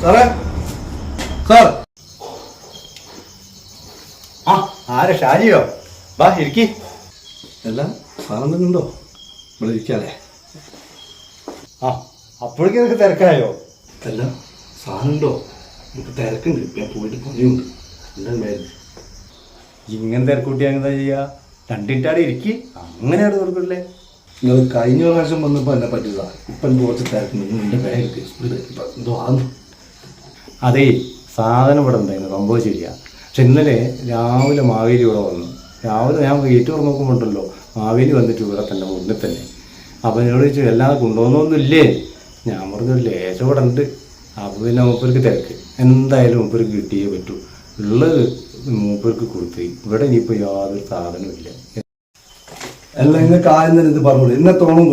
സാറേ സാർ. ആ ആരെ ഷാജിയോ? വാ ഇരിക്കി. എല്ലാം സാധനം ഉണ്ടോ? ഇവിടെ ഇരിക്കാല്ലേ? ആ അപ്പോഴേക്കും നിനക്ക് തിരക്കായോ? എല്ലാം സാധനം ഉണ്ടോ? എനിക്ക് തിരക്കുണ്ട്, ഞാൻ പോയിട്ട് പണിയുണ്ട്. എന്താണ് വേദന? ഇങ്ങനെ തിരക്കൂട്ടി എന്താ ചെയ്യുക? രണ്ടിട്ടാടെ ഇരിക്കി, അങ്ങനെ അവിടെ കൊടുക്കില്ലേ? നിങ്ങൾ കഴിഞ്ഞ പ്രാവശ്യം വന്നപ്പോൾ എന്നെ പറ്റിയതാ. ഇപ്പം എനിക്ക് കുറച്ച് തിരക്കുണ്ട്. എൻ്റെ ബാഗ് എന്തോ ആകുന്നു. അതേ സാധനം ഇവിടെ ഉണ്ടായിരുന്നു, സംഭവം ശരിയാ. പക്ഷെ ഇന്നലെ രാവിലെ മാവേലി ഇവിടെ വന്നു. രാവിലെ ഞാൻ ഗേറ്റ് തുറന്ന് നോക്കുമ്പോണ്ടല്ലോ മാവേലി വന്നിട്ട് ഇവിടെ തന്നെ മുന്നിൽ തന്നെ. അപ്പം എന്നോട് ചോദിച്ചു എല്ലാതെ കൊണ്ടുപോകുന്നൊന്നുമില്ലേ? ഞാൻ പറഞ്ഞു ലേശം ഇവിടെ ഉണ്ട്. അപ്പോൾ പിന്നെ മൂപ്പർക്ക് തിരക്ക്, എന്തായാലും മൂപ്പർക്ക് കിട്ടിയേ പറ്റൂ. ഉള്ളത് മൂപ്പർക്ക് കൊടുത്ത് ഇവിടെ ഇനിയിപ്പോൾ യാതൊരു സാധനവും ഇല്ല. എല്ലാം നിങ്ങൾക്ക് ആദ്യം തന്നെ ഇത് പറഞ്ഞോളൂ. ഇന്നത്തോളം